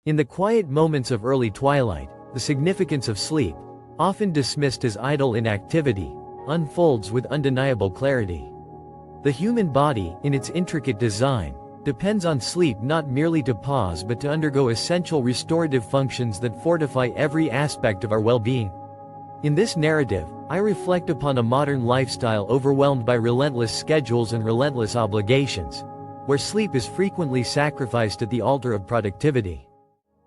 In the quiet moments of early twilight, the significance of sleep, often dismissed as idle inactivity, unfolds with undeniable clarity. The human body, in its intricate design, depends on sleep not merely to pause but to undergo essential restorative functions that fortify every aspect of our well-being. In this narrative, I reflect upon a modern lifestyle overwhelmed by relentless schedules and relentless obligations, where sleep is frequently sacrificed at the altar of productivity.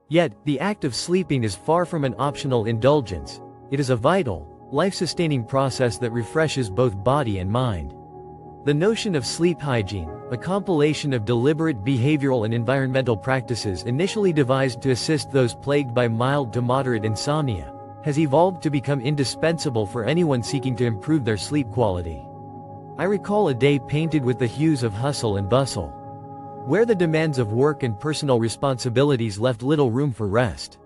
Yet, the act of sleeping is far from an optional indulgence. It is a vital, life-sustaining process that refreshes both body and mind. The notion of sleep hygiene, a compilation of deliberate behavioral and environmental practices initially devised to assist those plagued by mild to moderate insomnia, has evolved to become indispensable for anyone seeking to improve their sleep quality. I recall a day painted with the hues of hustle and bustle, where the demands of work and personal responsibilities left little room for rest.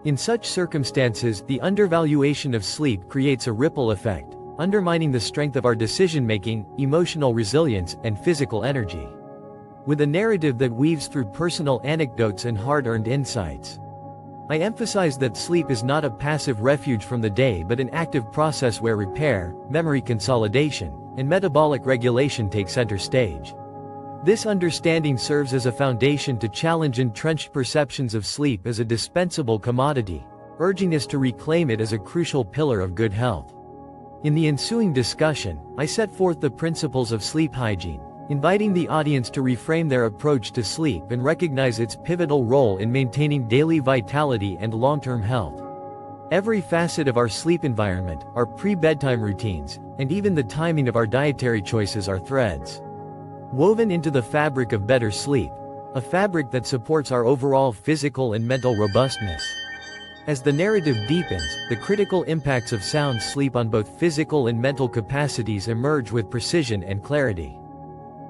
In such circumstances, the undervaluation of sleep creates a ripple effect, undermining the strength of our decision-making, emotional resilience, and physical energy. With a narrative that weaves through personal anecdotes and hard-earned insights, I emphasize that sleep is not a passive refuge from the day but an active process where repair, memory consolidation, and metabolic regulation take center stage. This understanding serves as a foundation to challenge entrenched perceptions of sleep as a dispensable commodity, urging us to reclaim it as a crucial pillar of good health. In the ensuing discussion, I set forth the principles of sleep hygiene, inviting the audience to reframe their approach to sleep and recognize its pivotal role in maintaining daily vitality and long-term health. Every facet of our sleep environment, our pre-bedtime routines, and even the timing of our dietary choices are threads woven into the fabric of better sleep, a fabric that supports our overall physical and mental robustness. As the narrative deepens, the critical impacts of sound sleep on both physical and mental capacities emerge with precision and clarity.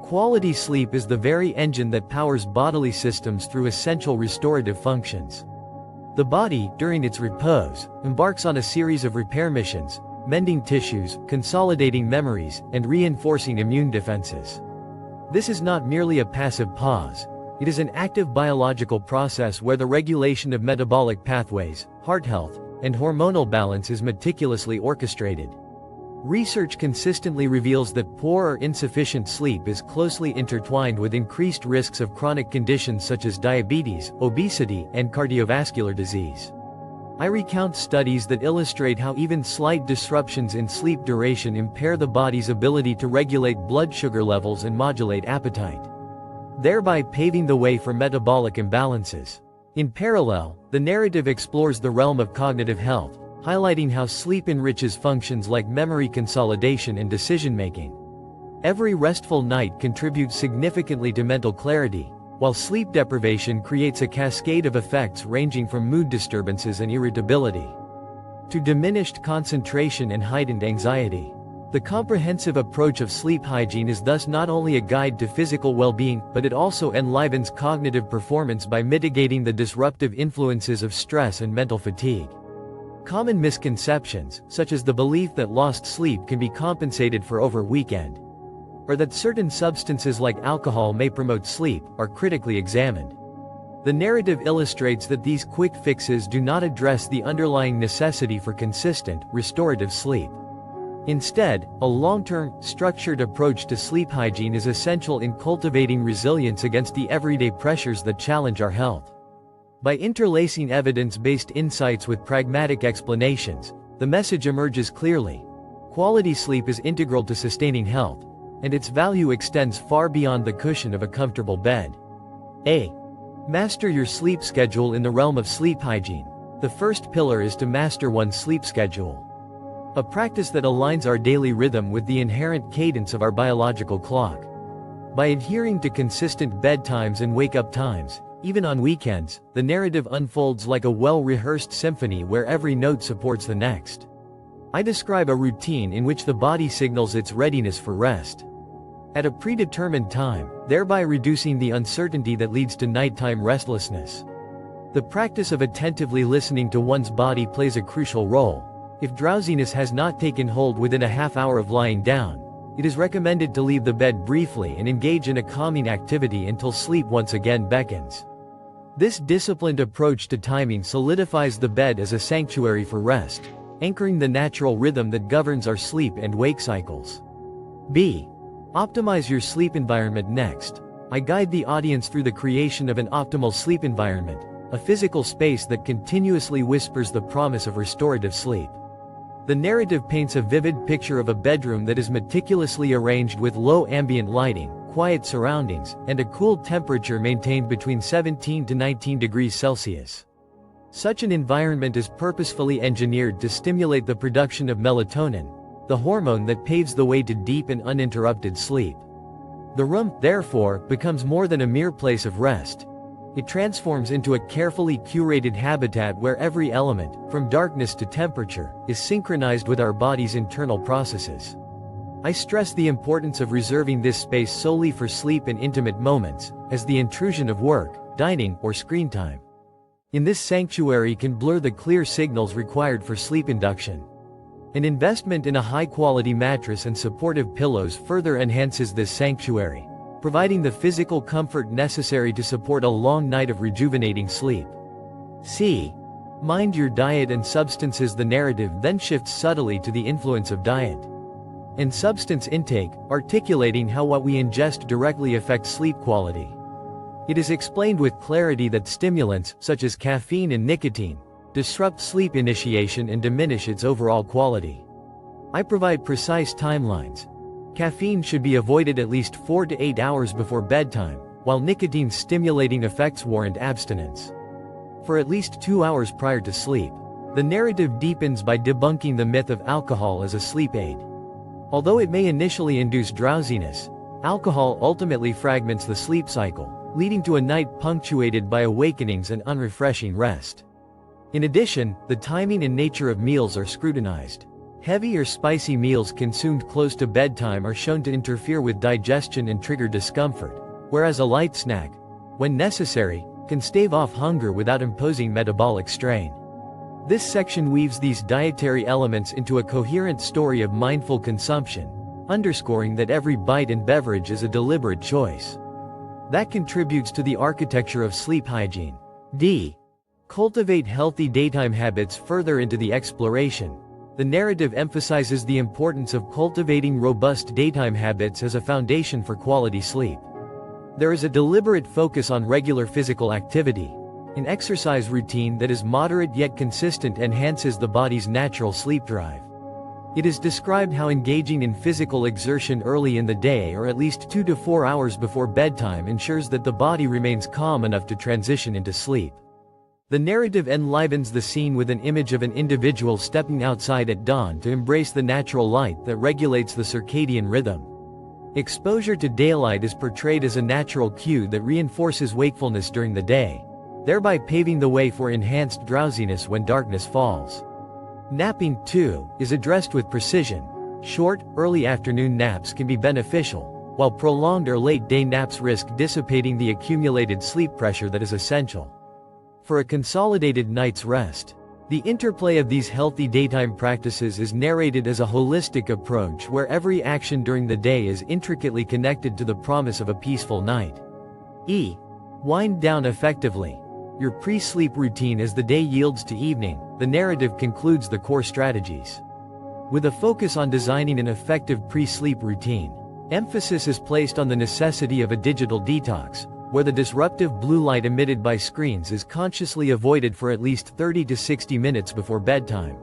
Quality sleep is the very engine that powers bodily systems through essential restorative functions. The body, during its repose, embarks on a series of repair missions, mending tissues, consolidating memories, and reinforcing immune defenses. This is not merely a passive pause. It is an active biological process where the regulation of metabolic pathways, heart health, and hormonal balance is meticulously orchestrated. Research consistently reveals that poor or insufficient sleep is closely intertwined with increased risks of chronic conditions such as diabetes, obesity, and cardiovascular disease. I recount studies that illustrate how even slight disruptions in sleep duration impair the body's ability to regulate blood sugar levels and modulate appetite, thereby paving the way for metabolic imbalances. In parallel, the narrative explores the realm of cognitive health, highlighting how sleep enriches functions like memory consolidation and decision-making. Every restful night contributes significantly to mental clarity, while sleep deprivation creates a cascade of effects ranging from mood disturbances and irritability to diminished concentration and heightened anxiety. The comprehensive approach of sleep hygiene is thus not only a guide to physical well-being, but it also enlivens cognitive performance by mitigating the disruptive influences of stress and mental fatigue. Common misconceptions, such as the belief that lost sleep can be compensated for over a weekend, or that certain substances like alcohol may promote sleep, are critically examined. The narrative illustrates that these quick fixes do not address the underlying necessity for consistent, restorative sleep. Instead, a long-term, structured approach to sleep hygiene is essential in cultivating resilience against the everyday pressures that challenge our health. By interlacing evidence-based insights with pragmatic explanations, the message emerges clearly. Quality sleep is integral to sustaining health, and its value extends far beyond the cushion of a comfortable bed. Master your sleep schedule. In the realm of sleep hygiene, the first pillar is to master one's sleep schedule, a practice that aligns our daily rhythm with the inherent cadence of our biological clock. By adhering to consistent bedtimes and wake-up times, even on weekends, the narrative unfolds like a well-rehearsed symphony where every note supports the next. I describe a routine in which the body signals its readiness for rest at a predetermined time, thereby reducing the uncertainty that leads to nighttime restlessness. The practice of attentively listening to one's body plays a crucial role. If drowsiness has not taken hold within a half hour of lying down, it is recommended to leave the bed briefly and engage in a calming activity until sleep once again beckons. This disciplined approach to timing solidifies the bed as a sanctuary for rest, anchoring the natural rhythm that governs our sleep and wake cycles. B. Optimize your sleep environment. Next, I guide the audience through the creation of an optimal sleep environment, a physical space that continuously whispers the promise of restorative sleep. The narrative paints a vivid picture of a bedroom that is meticulously arranged with low ambient lighting, quiet surroundings, and a cool temperature maintained between 17 to 19 degrees Celsius. Such an environment is purposefully engineered to stimulate the production of melatonin, the hormone that paves the way to deep and uninterrupted sleep. The room, therefore, becomes more than a mere place of rest. It transforms into a carefully curated habitat where every element, from darkness to temperature, is synchronized with our body's internal processes. I stress the importance of reserving this space solely for sleep and intimate moments, as the intrusion of work, dining, or screen time in this sanctuary can blur the clear signals required for sleep induction. An investment in a high-quality mattress and supportive pillows further enhances this sanctuary, providing the physical comfort necessary to support a long night of rejuvenating sleep. C. Mind your diet and substances. The narrative then shifts subtly to the influence of diet and substance intake, articulating how what we ingest directly affects sleep quality. It is explained with clarity that stimulants, such as caffeine and nicotine, disrupt sleep initiation and diminish its overall quality. I provide precise timelines. Caffeine should be avoided at least 4 to 8 hours before bedtime, while nicotine's stimulating effects warrant abstinence for at least 2 hours prior to sleep. The narrative deepens by debunking the myth of alcohol as a sleep aid. Although it may initially induce drowsiness, alcohol ultimately fragments the sleep cycle, leading to a night punctuated by awakenings and unrefreshing rest. In addition, the timing and nature of meals are scrutinized. Heavy or spicy meals consumed close to bedtime are shown to interfere with digestion and trigger discomfort, whereas a light snack, when necessary, can stave off hunger without imposing metabolic strain. This section weaves these dietary elements into a coherent story of mindful consumption, underscoring that every bite and beverage is a deliberate choice that contributes to the architecture of sleep hygiene. D. Cultivate healthy daytime habits. Further into the exploration, the narrative emphasizes the importance of cultivating robust daytime habits as a foundation for quality sleep. There is a deliberate focus on regular physical activity. An exercise routine that is moderate yet consistent enhances the body's natural sleep drive. It is described how engaging in physical exertion early in the day or at least 2 to 4 hours before bedtime ensures that the body remains calm enough to transition into sleep. The narrative enlivens the scene with an image of an individual stepping outside at dawn to embrace the natural light that regulates the circadian rhythm. Exposure to daylight is portrayed as a natural cue that reinforces wakefulness during the day, thereby paving the way for enhanced drowsiness when darkness falls. Napping, too, is addressed with precision. Short, early afternoon naps can be beneficial, while prolonged or late-day naps risk dissipating the accumulated sleep pressure that is essential for a consolidated night's rest. The interplay of these healthy daytime practices is narrated as a holistic approach where every action during the day is intricately connected to the promise of a peaceful night. E. Wind down effectively. Your pre-sleep routine. As the day yields to evening, the narrative concludes the core strategies with a focus on designing an effective pre-sleep routine. Emphasis is placed on the necessity of a digital detox, where the disruptive blue light emitted by screens is consciously avoided for at least 30 to 60 minutes before bedtime.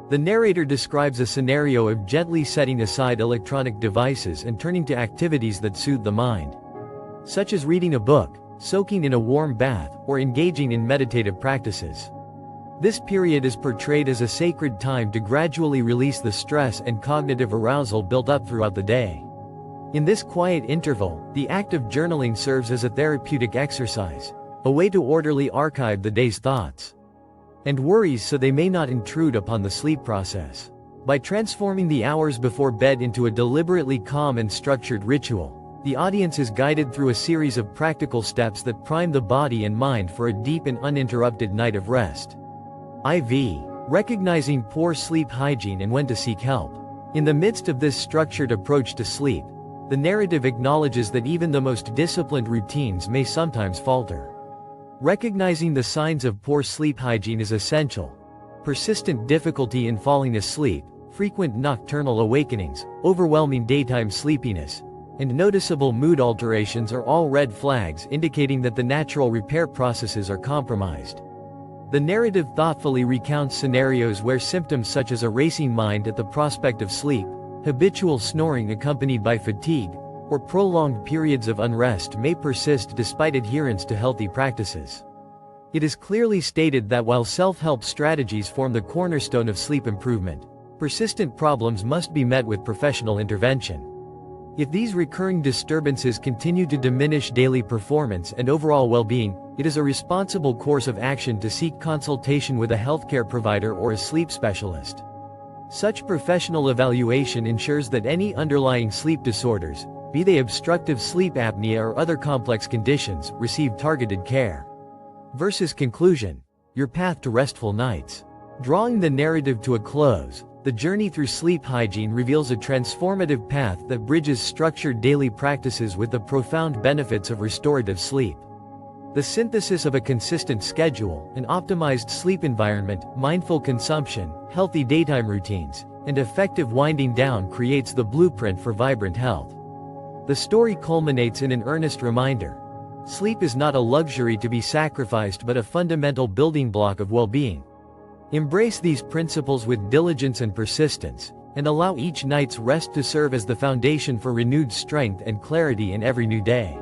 The narrator describes a scenario of gently setting aside electronic devices and turning to activities that soothe the mind, such as reading a book, soaking in a warm bath, or engaging in meditative practices. This period is portrayed as a sacred time to gradually release the stress and cognitive arousal built up throughout the day. In this quiet interval, the act of journaling serves as a therapeutic exercise, a way to orderly archive the day's thoughts and worries so they may not intrude upon the sleep process. By transforming the hours before bed into a deliberately calm and structured ritual, the audience is guided through a series of practical steps that prime the body and mind for a deep and uninterrupted night of rest. IV. Recognizing poor sleep hygiene and when to seek help. In the midst of this structured approach to sleep, the narrative acknowledges that even the most disciplined routines may sometimes falter. Recognizing the signs of poor sleep hygiene is essential. Persistent difficulty in falling asleep, frequent nocturnal awakenings, overwhelming daytime sleepiness, and noticeable mood alterations are all red flags indicating that the natural repair processes are compromised. The narrative thoughtfully recounts scenarios where symptoms such as a racing mind at the prospect of sleep, habitual snoring accompanied by fatigue, or prolonged periods of unrest may persist despite adherence to healthy practices. It is clearly stated that while self-help strategies form the cornerstone of sleep improvement, persistent problems must be met with professional intervention. If these recurring disturbances continue to diminish daily performance and overall well-being, it is a responsible course of action to seek consultation with a healthcare provider or a sleep specialist. Such professional evaluation ensures that any underlying sleep disorders, be they obstructive sleep apnea or other complex conditions, receive targeted care. Versus conclusion: your path to restful nights. Drawing the narrative to a close, the journey through sleep hygiene reveals a transformative path that bridges structured daily practices with the profound benefits of restorative sleep. The synthesis of a consistent schedule, an optimized sleep environment, mindful consumption, healthy daytime routines, and effective winding down creates the blueprint for vibrant health. The story culminates in an earnest reminder: sleep is not a luxury to be sacrificed but a fundamental building block of well-being. Embrace these principles with diligence and persistence, and allow each night's rest to serve as the foundation for renewed strength and clarity in every new day.